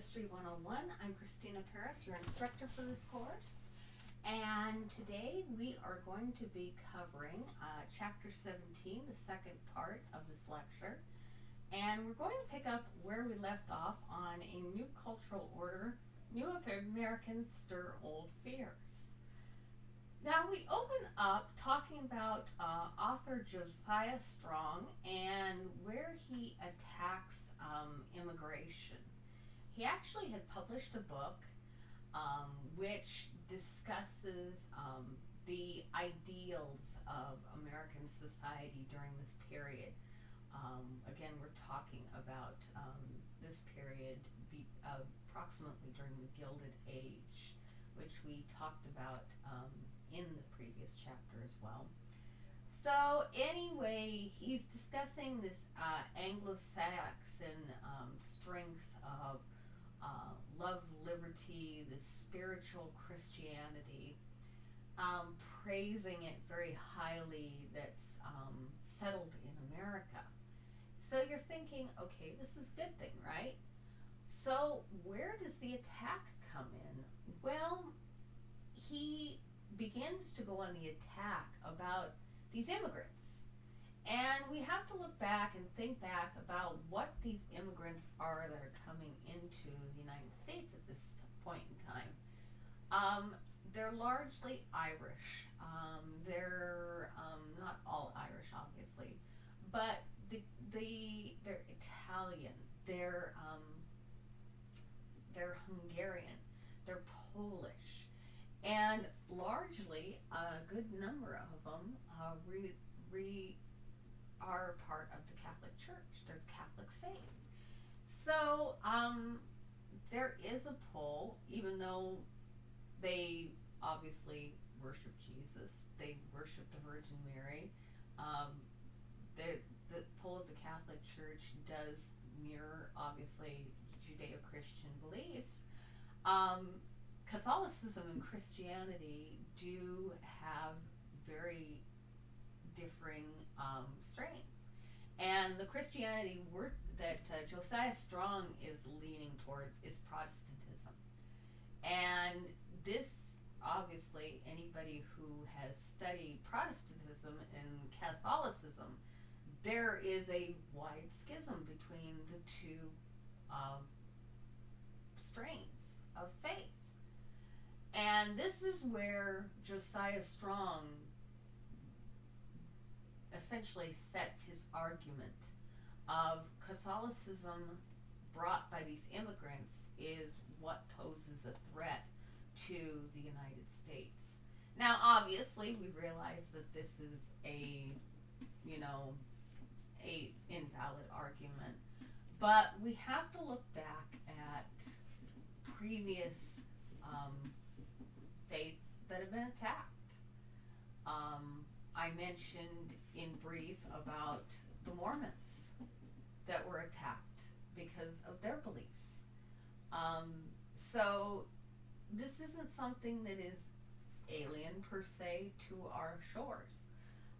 History 101. I'm Christina Paris, your instructor for this course. And today we are going to be covering Chapter 17, the second part of this lecture. And we're going to pick up where we left off on a new cultural order, new Americans stir old fears. Now we open up talking about author Josiah Strong and where he attacks immigration. He actually had published a book which discusses the ideals of American society during this period. Again, we're talking about this period approximately during the Gilded Age, which we talked about in the previous chapter as well. So anyway, he's discussing this Anglo-Saxon strengths of love, liberty, the spiritual Christianity, praising it very highly that's settled in America. So you're thinking, okay, this is a good thing, right? So where does the attack come in? Well, he begins to go on the attack about these immigrants. And we have to look back and think back about what these immigrants are that are coming into the United States at this point in time. They're largely Irish. They're not all Irish, obviously, but they're Italian. They're Hungarian. They're Polish. And largely, a good number of them are part of the Catholic Church. They're Catholic faith. So there is a pull, even though they obviously worship Jesus, they worship the Virgin Mary. The pull of the Catholic Church does mirror, obviously, Judeo-Christian beliefs. Catholicism and Christianity do have very differing strains. And the Christianity that Josiah Strong is leaning towards is Protestantism. And this, obviously, anybody who has studied Protestantism and Catholicism, there is a wide schism between the two strains of faith. And this is where Josiah Strong essentially sets his argument of Catholicism brought by these immigrants is what poses a threat to the United States. Now, obviously, we realize that this is a invalid argument, but we have to look back at previous faiths that have been attacked. I mentioned in brief about the Mormons that were attacked because of their beliefs. So this isn't something that is alien per se to our shores.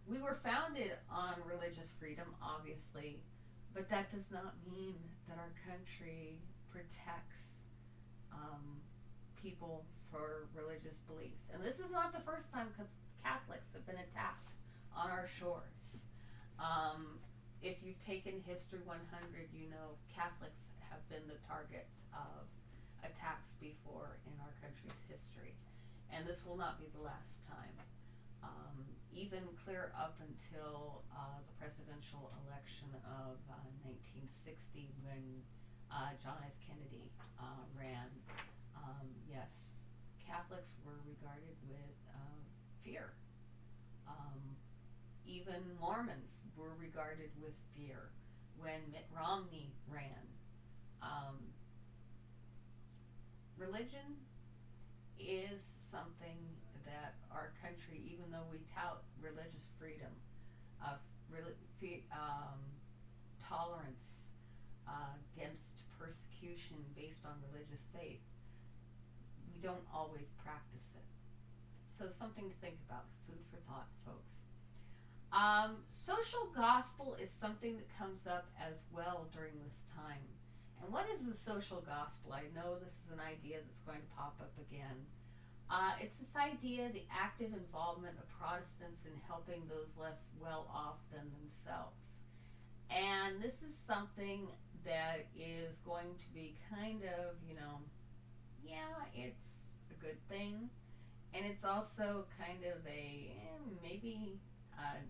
We were founded on religious freedom, obviously, but that does not mean that our country protects people for religious beliefs. And this is not the first time Catholics have been attacked on our shores. If you've taken History 100, you know Catholics have been the target of attacks before in our country's history. And this will not be the last time. Even clear up until the presidential election of 1960 when John F. Kennedy ran, yes, Catholics were regarded with fear. Even Mormons were regarded with fear when Mitt Romney ran. Religion is something that our country, even though we tout religious freedom, tolerance against persecution based on religious faith, we don't always practice it. So something to think about, food for thought, folks. Social gospel is something that comes up as well during this time. And what is the social gospel? I know this is an idea that's going to pop up again. It's this idea, the active involvement of Protestants in helping those less well off than themselves. And this is something that is going to be kind of, yeah, it's a good thing. And it's also kind of a maybe a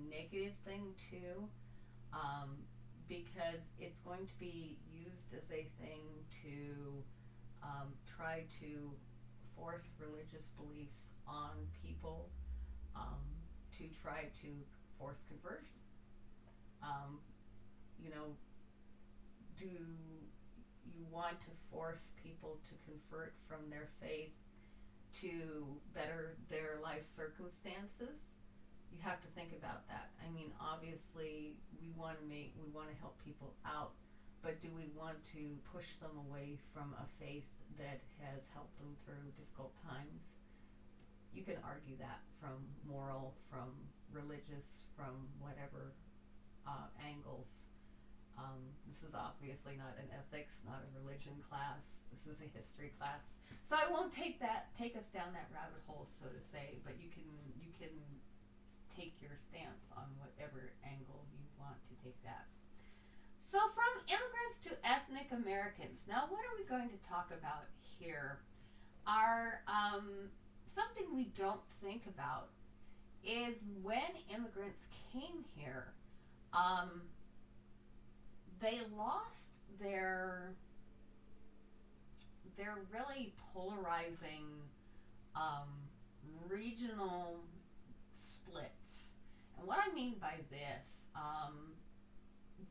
negative thing too, because it's going to be used as a thing to try to force religious beliefs on people, to try to force conversion. Um, do you want to force people to convert from their faith to better their life circumstances? You have to think about that. I mean, obviously, we want to help people out, but do we want to push them away from a faith that has helped them through difficult times? You can argue that from moral, from religious, from whatever angles. This is obviously not an ethics, not a religion class. This is a history class, so I won't take us down that rabbit hole, so to say. But you can take your stance on whatever angle you want to take that. So from immigrants to ethnic Americans. Now, what are we going to talk about here? Our something we don't think about is when immigrants came here, they lost their really polarizing regional splits. And what I mean by this,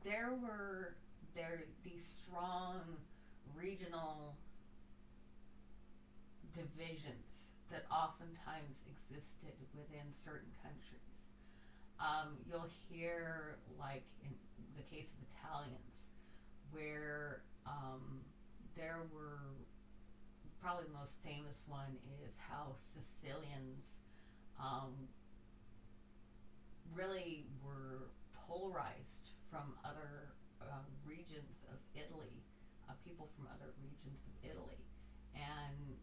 there were these strong regional divisions that oftentimes existed within certain countries. You'll hear, like in the case of Italians, where there were, probably the most famous one is how Sicilians really were polarized from other regions of Italy, people from other regions of Italy. And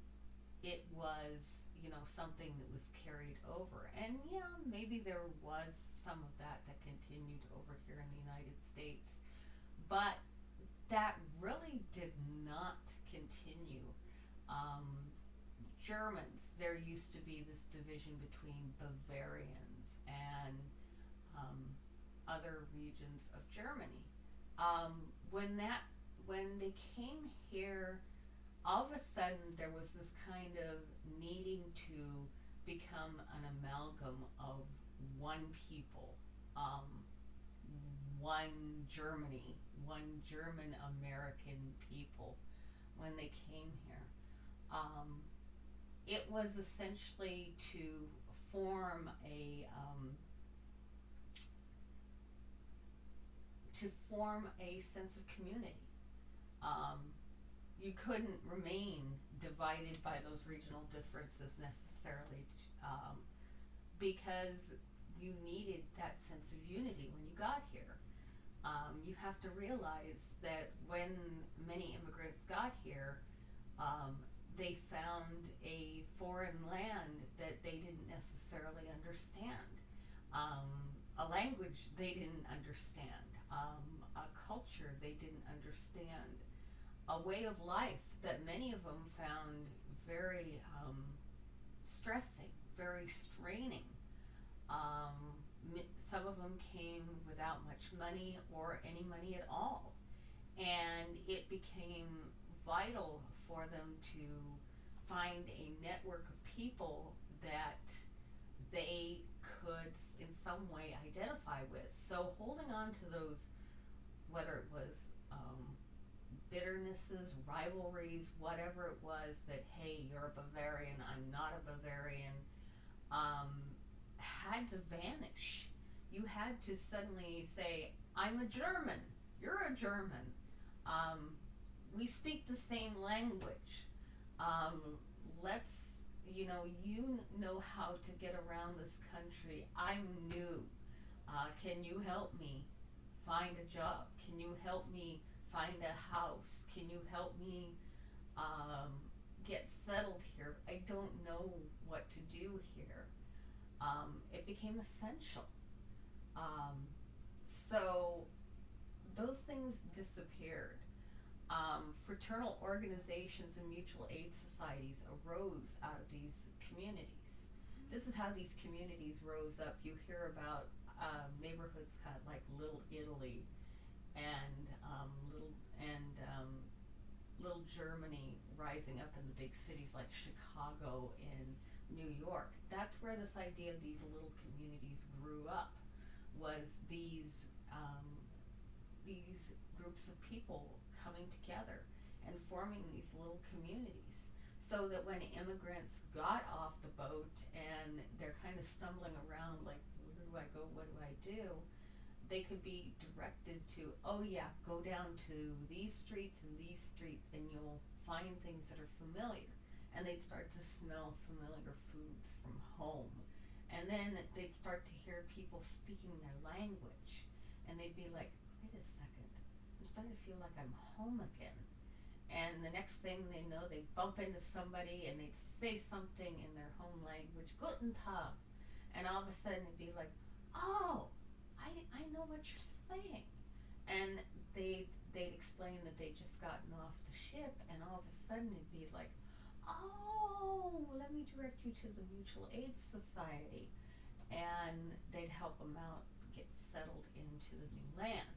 it was, something that was carried over. And yeah, maybe there was some of that continued over here in the United States. But that really did not continue. Germans, there used to be this division between Bavarians and other regions of Germany. When they came here, all of a sudden there was this kind of needing to become an amalgam of one people, one Germany, one German American people when they came here. It was essentially to form a sense of community. You couldn't remain divided by those regional differences necessarily, because you needed that sense of unity when you got here. You have to realize that when many immigrants got here, they found a foreign land that they didn't necessarily understand, a language they didn't understand, a culture they didn't understand, a way of life that many of them found very stressing, very straining. Some of them came without much money or any money at all, and it became vital for them to find a network of people that they could in some way identify with. So holding on to those, whether it was bitternesses, rivalries, whatever it was, that hey, you're a Bavarian, I'm not a Bavarian, had to vanish. You had to suddenly say, I'm a German, you're a German, we speak the same language, let's, you know how to get around this country, I'm new, can you help me find a job, can you help me find a house? Can you help me get settled here? I don't know what to do here. It became essential. So those things disappeared. Fraternal organizations and mutual aid societies arose out of these communities. This is how these communities rose up. You hear about neighborhoods kind of like Little Italy and Little Germany rising up in the big cities like Chicago and New York. That's where this idea of these little communities grew up. Was these groups of people coming together and forming these little communities, so that when immigrants got off the boat and they're kind of stumbling around like, where do I go, what do I do, they could be directed to, oh yeah, go down to these streets and you'll find things that are familiar, and they'd start to smell familiar foods from home, and then they'd start to hear people speaking their language, and they'd be like, wait a second, I'm starting to feel like I'm home again. And the next thing they know, they'd bump into somebody and they'd say something in their home language, Guten Tag. And all of a sudden it'd be like, oh, I know what you're saying. And they'd explain that they'd just gotten off the ship, and all of a sudden it'd be like, oh, let me direct you to the Mutual Aid Society. And they'd help them out get settled into the new land.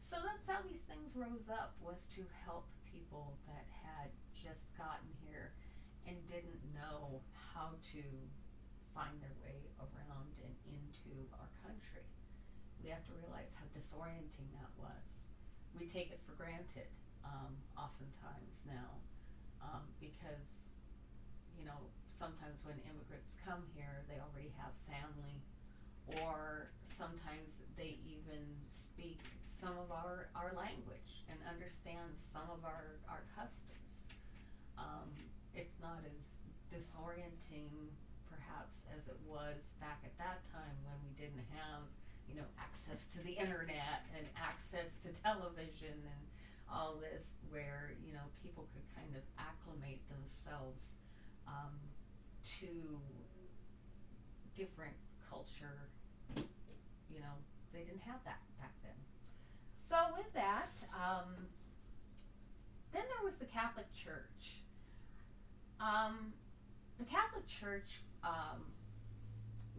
So that's how these things rose up, was to help people that had just gotten here and didn't know how to find their way around and into our country. We have to realize how disorienting that was. We take it for granted oftentimes now, because, you know, sometimes when immigrants come here, they already have family, or sometimes they even speak some of our language and understand some of our customs. It's not as disorienting perhaps as it was back at that time, when we didn't have, you know, access to the internet and access to television and all this, where, you know, people could kind of acclimate themselves to different culture. You know, they didn't have that back then. So with that, then there was the Catholic Church. The Catholic Church, a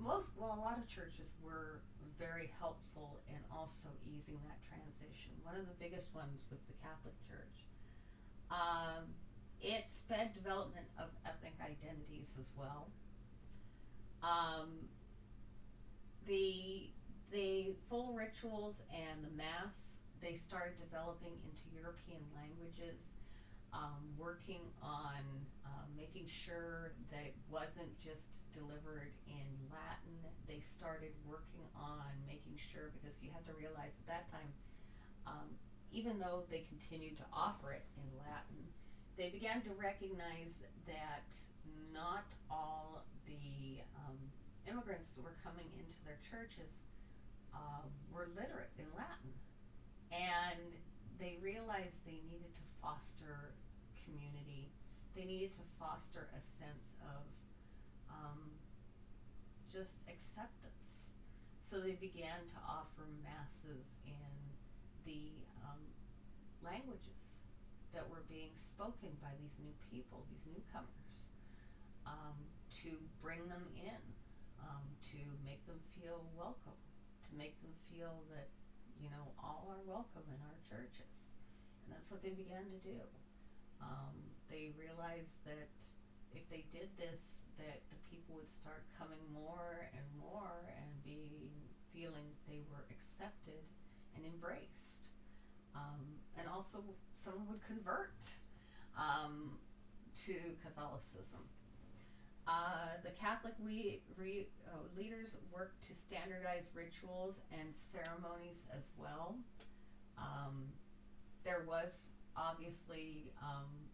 lot of churches were very helpful in also easing that transition. One of the biggest ones was the Catholic Church. It sped development of ethnic identities as well. The full rituals and the Mass, they started developing into European languages, working on making sure that it wasn't just delivered in Latin. They started working on making sure, because you have to realize at that time, even though they continued to offer it in Latin, they began to recognize that not all the immigrants that were coming into their churches were literate in Latin. And they realized they needed to foster community. They needed to foster a sense of just acceptance. So they began to offer masses in the languages that were being spoken by these new people, these newcomers, to bring them in, to make them feel welcome, to make them feel that, you know, all are welcome in our churches. And that's what they began to do. They realized that if they did this, that the people would start coming more and feeling they were accepted and embraced. And also some would convert to Catholicism. The Catholic leaders worked to standardize rituals and ceremonies as well. There was obviously,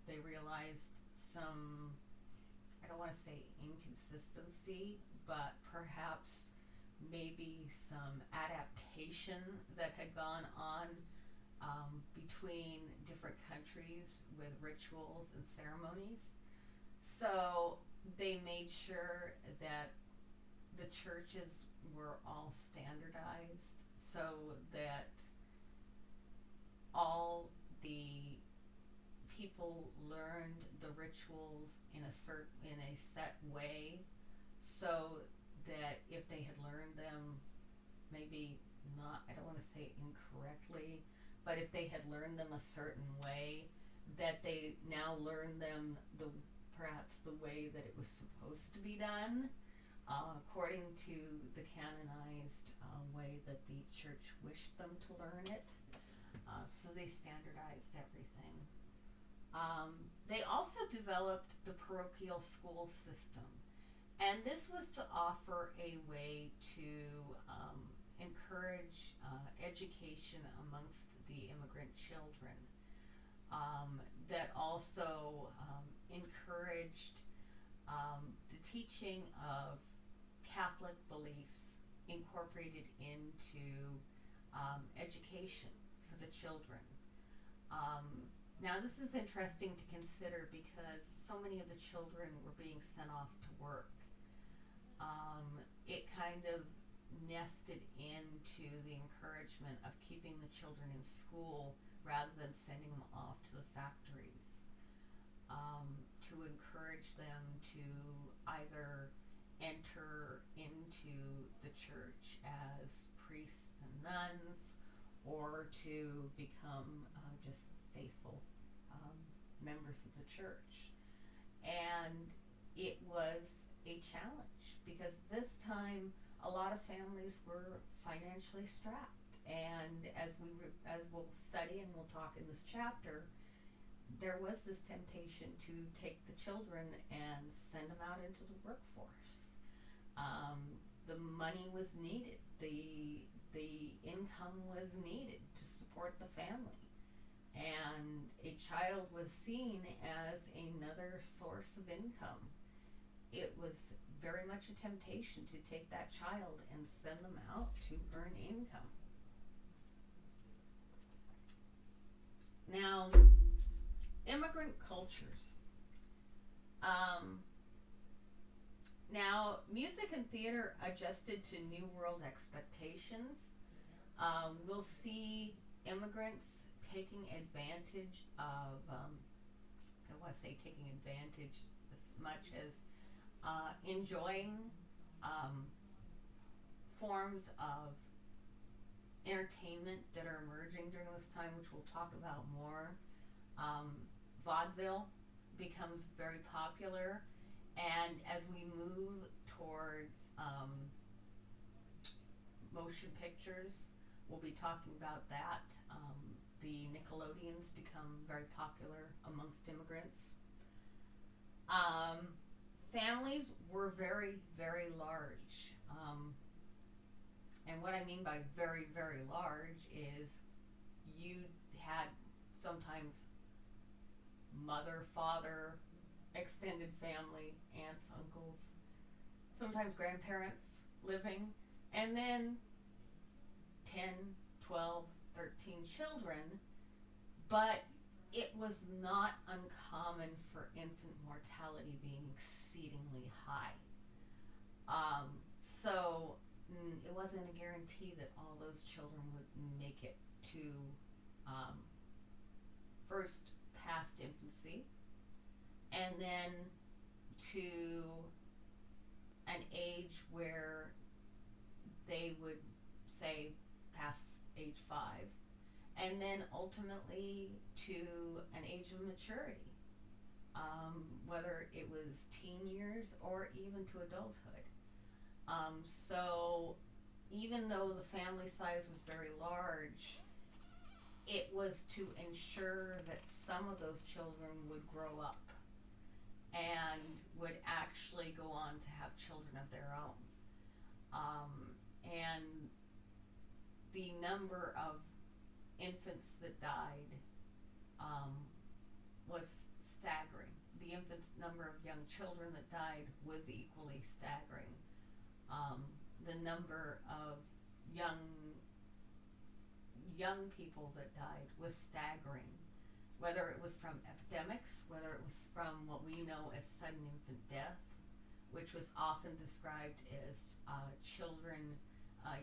they realized some, I don't want to say inconsistency, but perhaps maybe some adaptation that had gone on between different countries with rituals and ceremonies. So they made sure that the churches were all standardized so that all the people learned the rituals in a set way, so that if they had learned them, maybe not, I don't want to say incorrectly, but if they had learned them a certain way, that they now learn them perhaps the way that it was supposed to be done, according to the canonized way that the church wished them to learn it. So they standardized everything. They also developed the parochial school system, and this was to offer a way to encourage education amongst the immigrant children, that also encouraged the teaching of Catholic beliefs incorporated into education for the children. Now this is interesting to consider because so many of the children were being sent off to work. It kind of nested into the encouragement of keeping the children in school rather than sending them off to the factories, to encourage them to either enter into the church as priests and nuns, or to become just faithful members of the church. And it was a challenge because this time a lot of families were financially strapped, and as we'll study and we'll talk in this chapter, there was this temptation to take the children and send them out into the workforce. The money was needed, the income was needed to support the family, and a child was seen as another source of income. It was very much a temptation to take that child and send them out to earn income. Now, immigrant cultures. Now, music and theater adjusted to New World expectations. We'll see immigrants taking advantage of, I don't want to say taking advantage as much as enjoying forms of entertainment that are emerging during this time, which we'll talk about more. Vaudeville becomes very popular, and as we move towards motion pictures, we'll be talking about that. The Nickelodeons become very popular amongst immigrants. Families were very, very large. And what I mean by very, very large is you had sometimes mother, father, extended family, aunts, uncles, sometimes grandparents living, and then 10, 12, 13 children, but it was not uncommon for infant mortality being exceedingly high. So it wasn't a guarantee that all those children would make it to first past infancy, and then to an age where they would say past age 5, and then ultimately to an age of maturity, whether it was teen years or even to adulthood. So even though the family size was very large, it was to ensure that some of those children would grow up and would actually go on to have children of their own. And the number of infants that died was staggering. The number of young children that died was equally staggering. The number of young young people that died was staggering. Whether it was from epidemics, whether it was from what we know as sudden infant death, which was often described as children,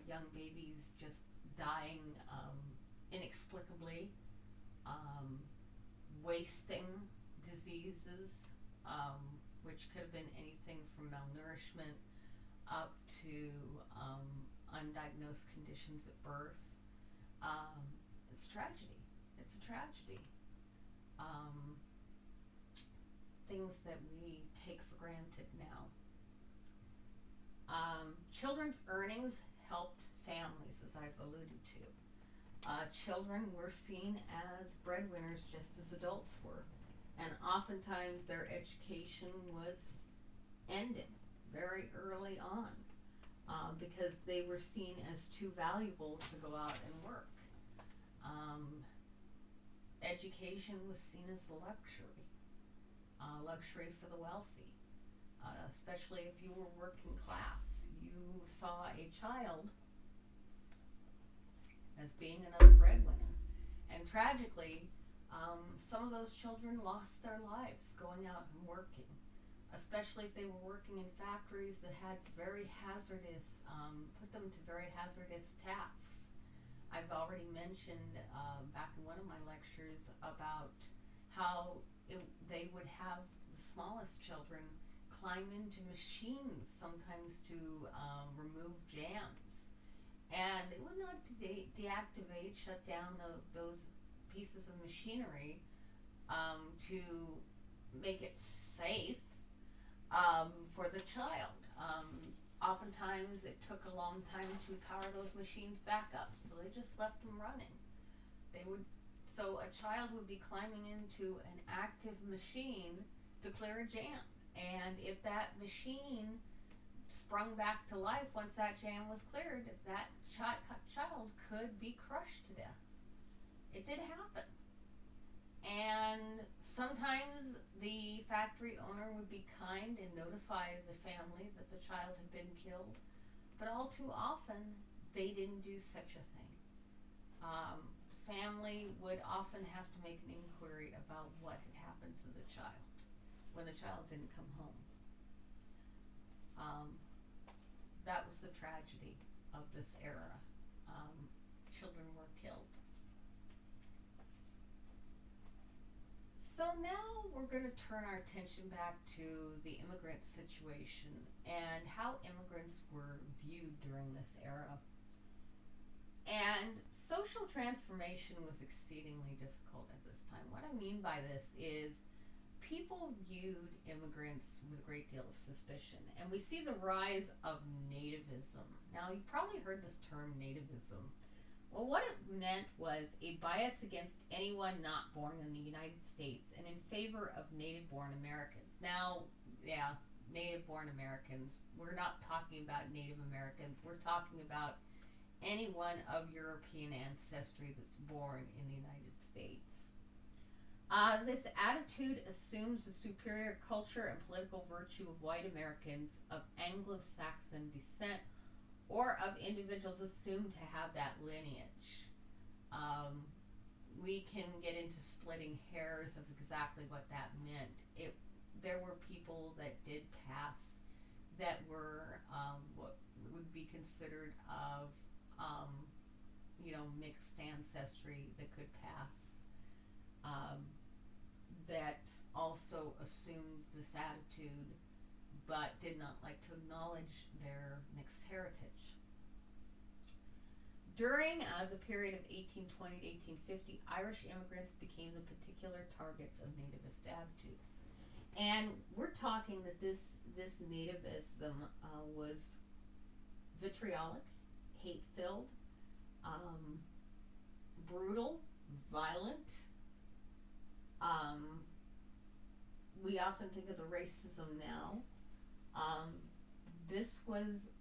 young babies just dying inexplicably, wasting diseases, which could have been anything from malnourishment up to undiagnosed conditions at birth. It's tragedy. It's a tragedy. Things that we take for granted now. Children's earnings helped families, as I've alluded to. Children were seen as breadwinners just as adults were, and oftentimes their education was ended very early on because they were seen as too valuable to go out and work. Education was seen as a luxury, luxury for the wealthy, especially if you were working class. You saw a child as being another breadwinner. And tragically, some of those children lost their lives going out and working, especially if they were working in factories that had very hazardous, put them to very hazardous tasks. I've already mentioned back in one of my lectures about how they would have the smallest children climb into machines sometimes to remove jams. And they would not deactivate, shut down those pieces of machinery to make it safe for the child. Oftentimes it took a long time to power those machines back up, so they just left them running. So a child would be climbing into an active machine to clear a jam, and if that machine sprung back to life once that jam was cleared, that child could be crushed to death. It did happen. And sometimes the factory owner would be kind and notify the family that the child had been killed, but all too often they didn't do such a thing. The family would often have to make an inquiry about what had happened to the child when the child didn't come home. That was the tragedy of this era. Children were killed. So now we're going to turn our attention back to the immigrant situation and how immigrants were viewed during this era. And social transformation was exceedingly difficult at this time. What I mean by this is people viewed immigrants with a great deal of suspicion. And we see the rise of nativism. Now, you've probably heard this term, nativism. Well, what it meant was a bias against anyone not born in the United States and in favor of native-born Americans. Now, yeah, native-born Americans. We're not talking about Native Americans. We're talking about anyone of European ancestry that's born in the United States. This attitude assumes the superior culture and political virtue of white Americans of Anglo-Saxon descent or of individuals assumed to have that lineage. We can get into splitting hairs of exactly what that meant. There were people that did pass that were what would be considered of mixed ancestry that could pass. That also assumed this attitude but did not like to acknowledge their mixed heritage. During the period of 1820 to 1850, Irish immigrants became the particular targets of nativist attitudes. And we're talking that this nativism was vitriolic, hate-filled, brutal, violent. We often think of the racism now. This was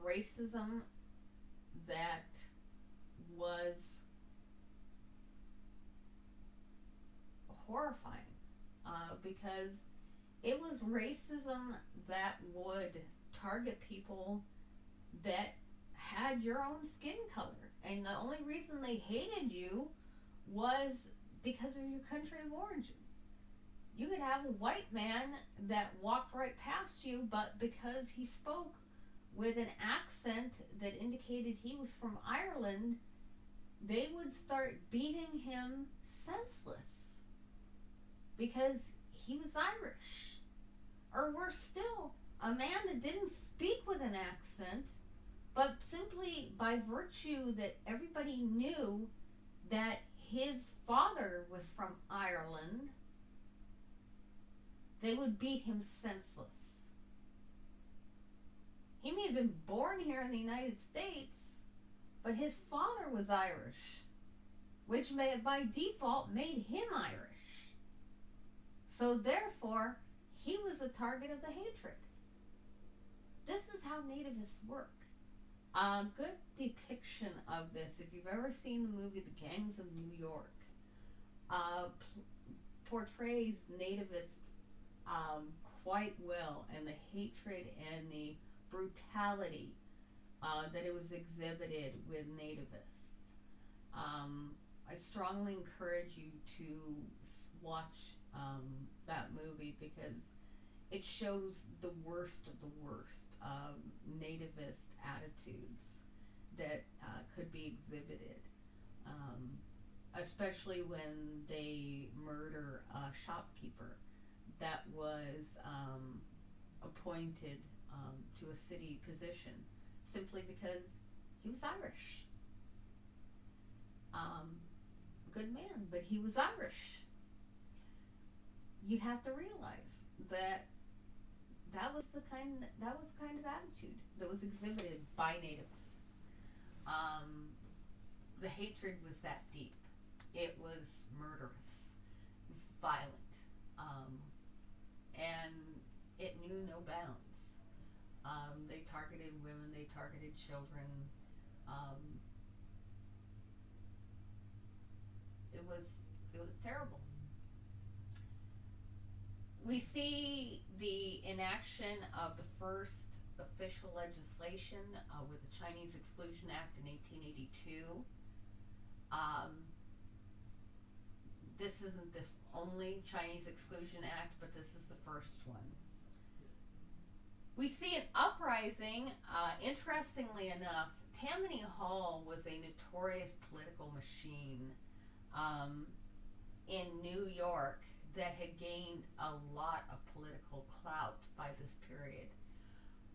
racism that was horrifying because it was racism that would target people that had your own skin color. And the only reason they hated you was because of your country of origin. You could have a white man that walked right past you, but because he spoke with an accent that indicated he was from Ireland, they would start beating him senseless because he was Irish. Or worse still, a man that didn't speak with an accent, but simply by virtue that everybody knew that his father was from Ireland, they would beat him senseless. He may have been born here in the United States, but his father was Irish, which by default made him Irish. So therefore, he was a target of the hatred. This is how nativists work. A good depiction of this, if you've ever seen the movie The Gangs of New York, portrays nativists quite well, and the hatred and the brutality that it was exhibited with nativists. I strongly encourage you to watch that movie because it shows the worst of the worst nativist attitudes that could be exhibited, especially when they murder a shopkeeper that was appointed to a city position simply because he was Irish. Good man, but he was Irish. You have to realize that that was the kind of attitude that was exhibited by nativists. The hatred was that deep. It was murderous. It was violent, and it knew no bounds. They targeted women. They targeted children. It was terrible. We see the inaction of the first official legislation with the Chinese Exclusion Act in 1882. This isn't the only Chinese Exclusion Act, but this is the first one. We see an uprising. Interestingly enough, Tammany Hall was a notorious political machine in New York that had gained a lot of political clout by this period.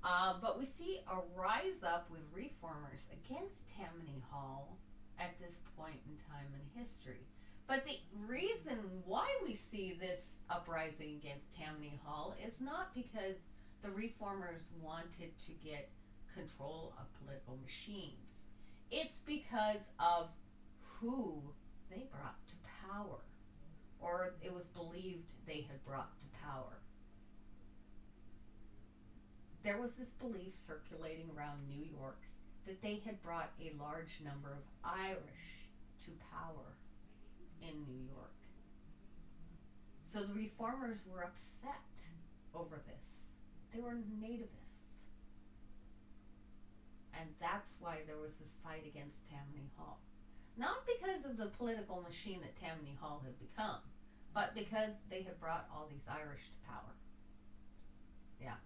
But we see a rise up with reformers against Tammany Hall at this point in time in history. But the reason why we see this uprising against Tammany Hall is not because the reformers wanted to get control of political machines. It's because of who they brought to power, or it was believed they had brought to power. There was this belief circulating around New York that they had brought a large number of Irish to power in New York. So the reformers were upset over this. They were nativists. And that's why there was this fight against Tammany Hall. Not because of the political machine that Tammany Hall had become, but because they had brought all these Irish to power. Yeah.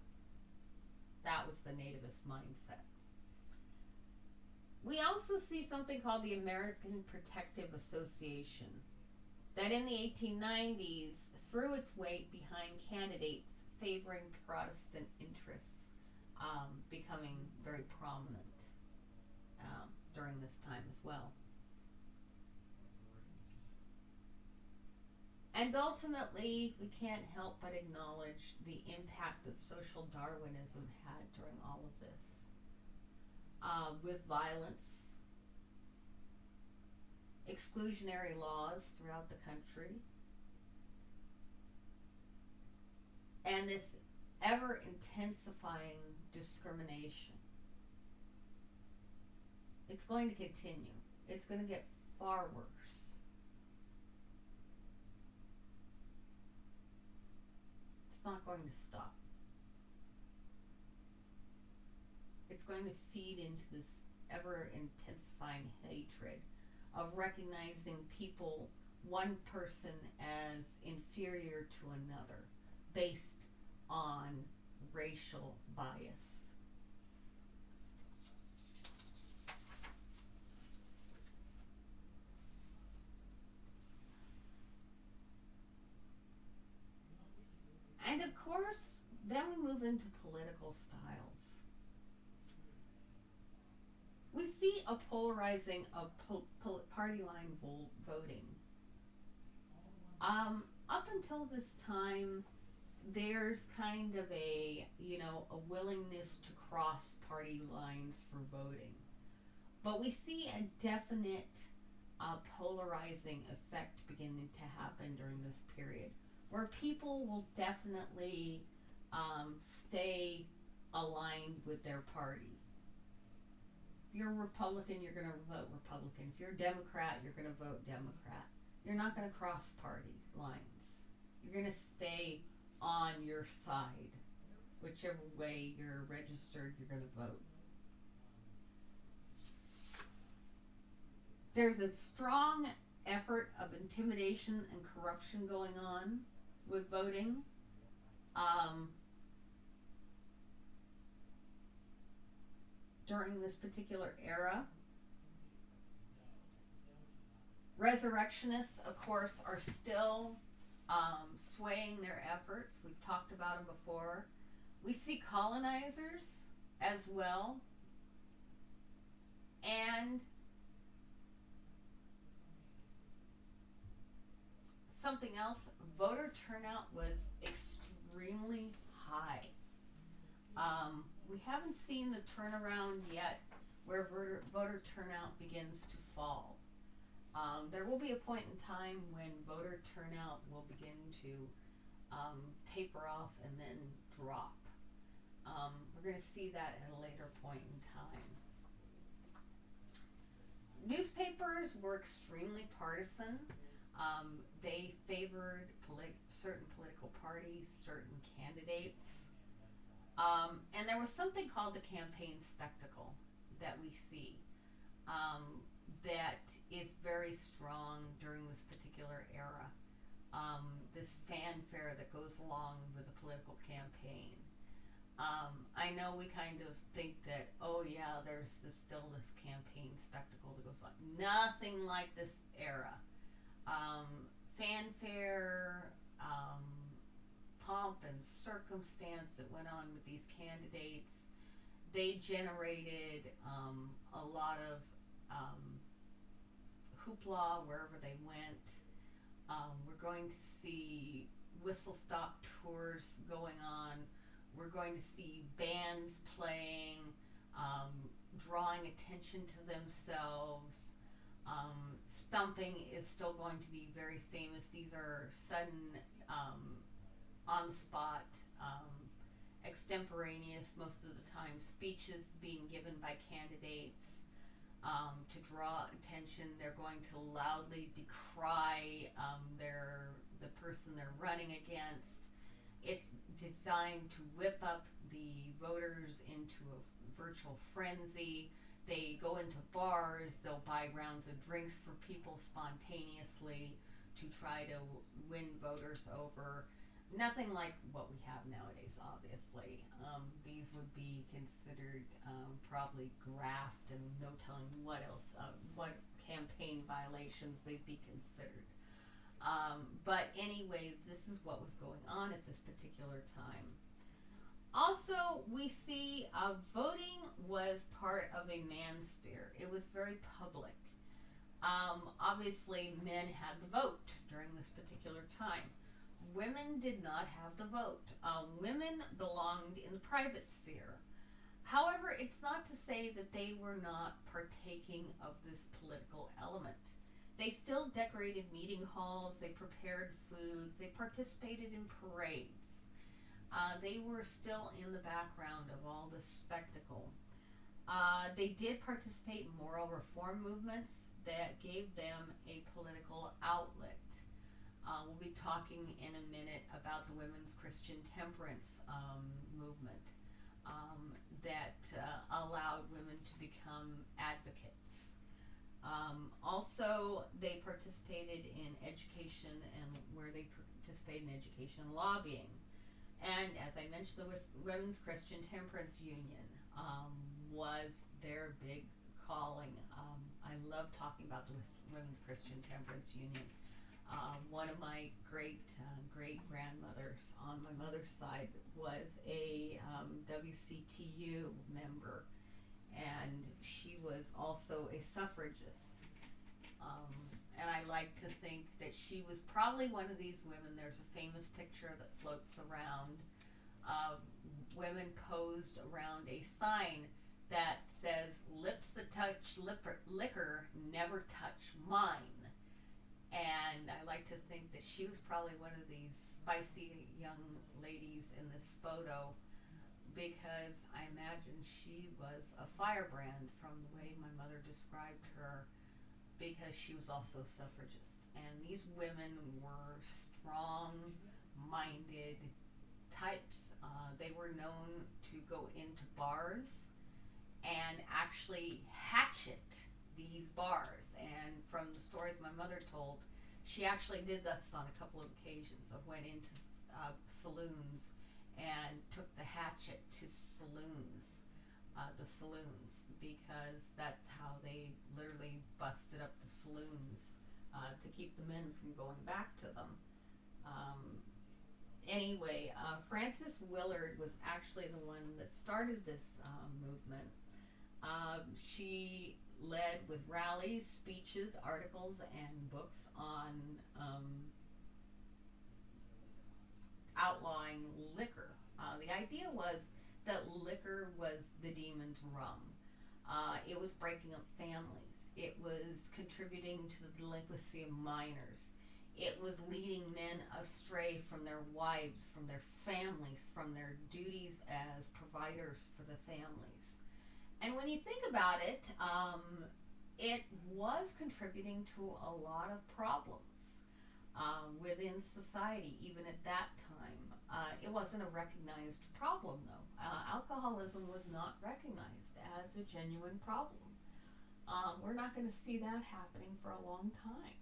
That was the nativist mindset. We also see something called the American Protective Association, that in the 1890s threw its weight behind candidates favoring Protestant interests, becoming very prominent during this time as well. And ultimately, we can't help but acknowledge the impact that social Darwinism had during all of this. With violence, exclusionary laws throughout the country, and this ever intensifying discrimination. It's going to continue. It's going to get far worse. It's not going to stop. It's going to feed into this ever intensifying hatred, of recognizing people, one person as inferior to another based on racial bias. And of course, then we move into political styles. We see a polarizing of party line voting. Up until this time, there's kind of a willingness to cross party lines for voting, but we see a definite polarizing effect beginning to happen during this period, where people will definitely stay aligned with their party. If you're a Republican, you're going to vote Republican. If you're a Democrat, you're going to vote Democrat. You're not going to cross party lines. You're going to stay on your side. Whichever way you're registered, you're going to vote. There's a strong effort of intimidation and corruption going on with voting. During this particular era. Resurrectionists, of course, are still swaying their efforts. We've talked about them before. We see colonizers as well. And something else, voter turnout was extremely high. We haven't seen the turnaround yet where voter turnout begins to fall. There will be a point in time when voter turnout will begin to taper off and then drop. We're going to see that at a later point in time. Newspapers were extremely partisan. They favored certain political parties, certain candidates. And there was something called the campaign spectacle that we see that is very strong during this particular era. This fanfare that goes along with a political campaign. I know we kind of think that, oh yeah, there's still this campaign spectacle that goes on. Nothing like this era. Fanfare, pomp and circumstance that went on with these candidates. They generated a lot of hoopla wherever they went. We're going to see whistle-stop tours going on. We're going to see bands playing, drawing attention to themselves. Stumping is still going to be very famous. These are sudden, on-the-spot, extemporaneous, most of the time, speeches being given by candidates to draw attention. They're going to loudly decry the person they're running against. It's designed to whip up the voters into a virtual frenzy. They go into bars, they'll buy rounds of drinks for people spontaneously to try to win voters over. Nothing like what we have nowadays, obviously. These would be considered probably graft, and no telling what else, what campaign violations they'd be considered. But anyway, this is what was going on at this particular time. Also, we see voting was part of a manosphere. It was very public. Obviously, men had the vote during this particular time. Women did not have the vote. Women belonged in the private sphere. However, it's not to say that they were not partaking of this political element. They still decorated meeting halls, they prepared foods, they participated in parades. They were still in the background of all this spectacle. They did participate in moral reform movements that gave them a political outlet. We'll be talking in a minute about the women's Christian temperance movement. that allowed women to become advocates. Also, they participated in education, and where they participated in education and lobbying. And as I mentioned, the Women's Christian Temperance Union was their big calling. I love talking about the Women's Christian Temperance Union. One of my great grandmothers on my mother's side was a WCTU member, and she was also a suffragist. And I like to think that she was probably one of these women. There's a famous picture that floats around of women posed around a sign that says, "Lips that touch liquor never touch mine." And I like to think that she was probably one of these spicy young ladies in this photo, because I imagine she was a firebrand from the way my mother described her, because she was also suffragist. And these women were strong-minded types. They were known to go into bars and actually hatchet these bars. And from the stories my mother told, she actually did this on a couple of occasions. Of went into saloons and took the hatchet to the saloons, because that's how they literally busted up the saloons to keep the men from going back to them. Anyway, Frances Willard was actually the one that started this movement. She led with rallies, speeches, articles, and books on outlawing liquor. The idea was that liquor was the demon's rum. It was breaking up families. It was contributing to the delinquency of minors. It was leading men astray from their wives, from their families, from their duties as providers for the families. And when you think about it, it was contributing to a lot of problems within society, even at that time. It wasn't a recognized problem, though. Alcoholism was not recognized as a genuine problem. We're not going to see that happening for a long time.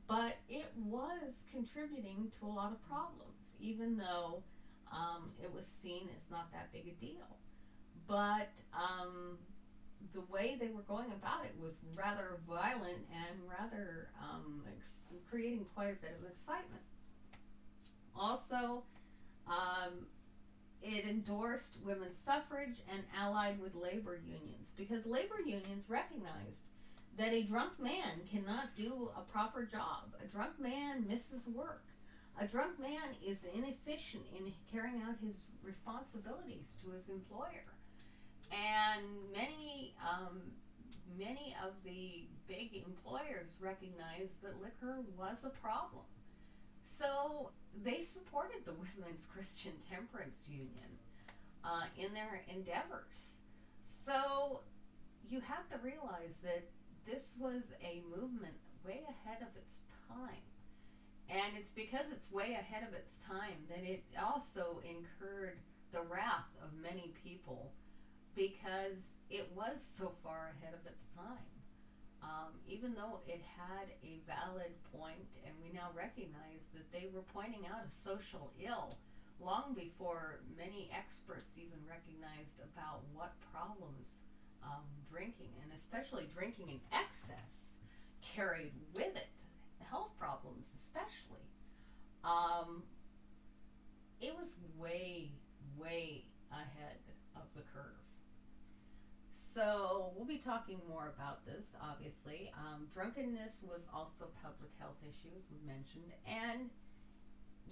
But it was contributing to a lot of problems, even though it was seen as not that big a deal. But the way they were going about it was rather violent and rather creating quite a bit of excitement. Also, it endorsed women's suffrage and allied with labor unions, because labor unions recognized that a drunk man cannot do a proper job. A drunk man misses work. A drunk man is inefficient in carrying out his responsibilities to his employer. And many of the big employers recognized that liquor was a problem. So they supported the Women's Christian Temperance Union in their endeavors. So you have to realize that this was a movement way ahead of its time. And it's because it's way ahead of its time that it also incurred the wrath of many people, because it was so far ahead of its time. Even though it had a valid point, and we now recognize that they were pointing out a social ill long before many experts even recognized about what problems drinking, and especially drinking in excess, carried with it, health problems especially. It was way ahead of the curve. So we'll be talking more about this, obviously. Drunkenness was also a public health issue, as we mentioned, and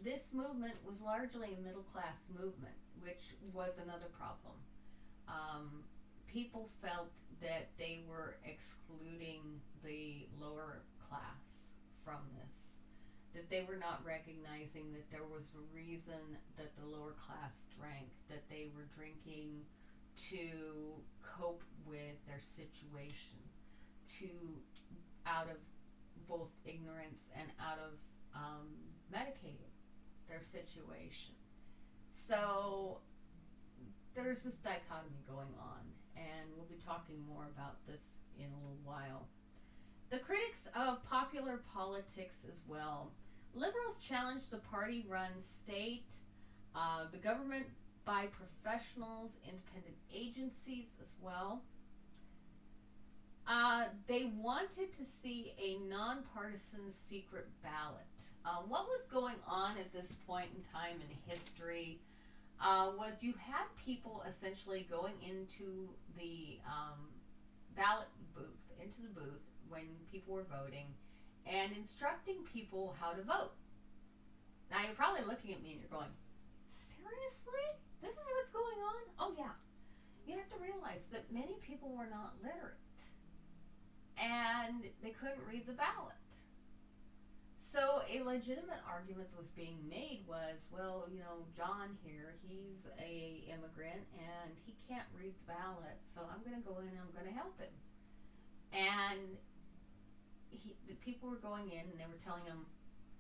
this movement was largely a middle-class movement, which was another problem. People felt that they were excluding the lower class from this, that they were not recognizing that there was a reason that the lower class drank, that they were drinking to cope with their situation, out of both ignorance and out of medicating their situation. So there's this dichotomy going on, and we'll be talking more about this in a little while. The critics of popular politics as well. Liberals challenged the party-run state, the government by professionals, independent agencies as well. They wanted to see a nonpartisan secret ballot. What was going on at this point in time in history was you had people essentially going into the ballot booth, into the booth when people were voting, and instructing people how to vote. Now you're probably looking at me and you're going, seriously? This is what's going on? Oh yeah. You have to realize that many people were not literate, and they couldn't read the ballot. So a legitimate argument was being made was, well, you know, John here, he's a immigrant and he can't read the ballot, so I'm going to go in and I'm going to help him. And the people were going in and they were telling him,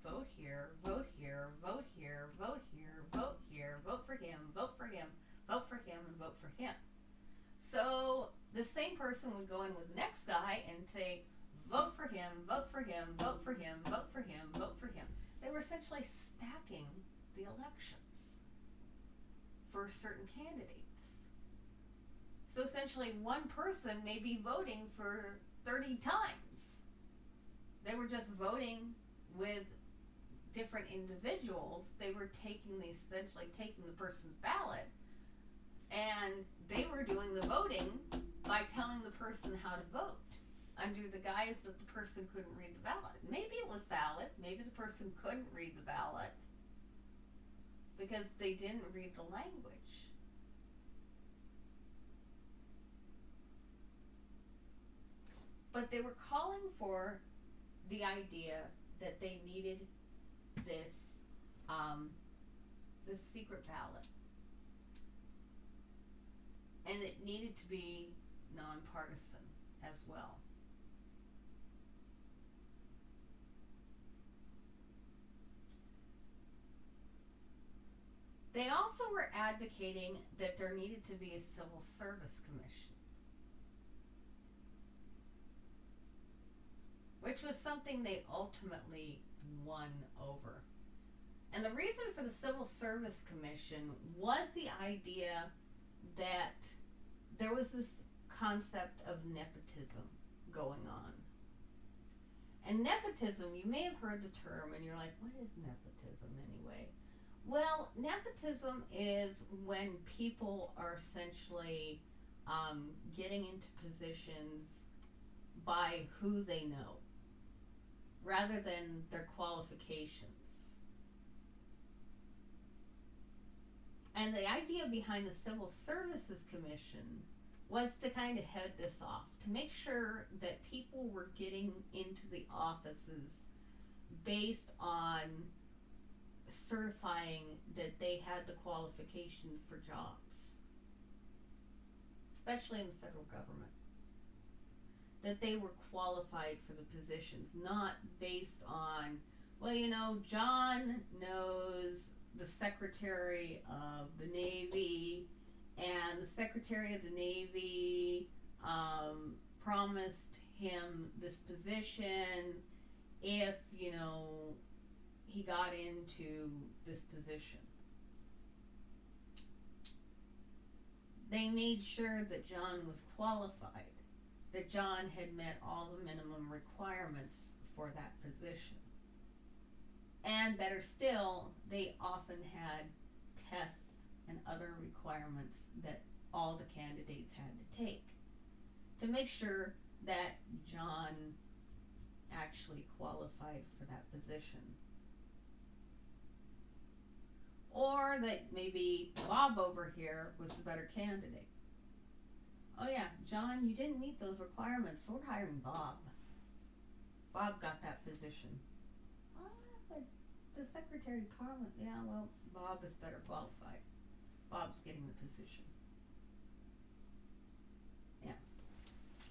vote here, vote here, vote here, vote here, vote here, vote for him, vote for him, vote for him, and vote for him. So the same person would go in with the next guy and say, vote for him, vote for him, vote for him, vote for him, vote for him. They were essentially stacking the elections for certain candidates. So essentially one person may be voting for 30 times. They were just voting with different individuals. They were essentially taking the person's ballot, and they were doing the voting by telling the person how to vote, under the guise that the person couldn't read the ballot. Maybe it was valid. Maybe the person couldn't read the ballot because they didn't read the language. But they were calling for the idea that they needed this secret ballot, and it needed to be nonpartisan as well. They also were advocating that there needed to be a civil service commission, which was something they ultimately won over. And the reason for the Civil Service Commission was the idea that there was this concept of nepotism going on. And nepotism, you may have heard the term and you're like, what is nepotism anyway? Well, nepotism is when people are essentially getting into positions by who they know, rather than their qualifications. And the idea behind the Civil Services Commission was to kind of head this off, to make sure that people were getting into the offices based on certifying that they had the qualifications for jobs, especially in the federal government, that they were qualified for the positions, not based on, well, you know, John knows the Secretary of the Navy, and the Secretary of the Navy promised him this position if, you know, he got into this position. They made sure that John was qualified, that John had met all the minimum requirements for that position. And better still, they often had tests and other requirements that all the candidates had to take to make sure that John actually qualified for that position. Or that maybe Bob over here was the better candidate. Oh yeah, John, you didn't meet those requirements, so we're hiring Bob. Bob got that position. But the Secretary of Parliament, yeah, well, Bob is better qualified. Bob's getting the position. Yeah,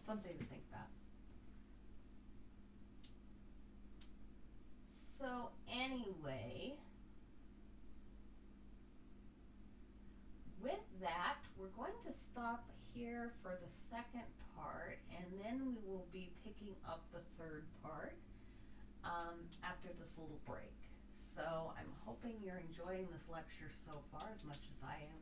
something to think about. So anyway, with that, we're here for the second part, and then we will be picking up the third part after this little break. So I'm hoping you're enjoying this lecture so far as much as I am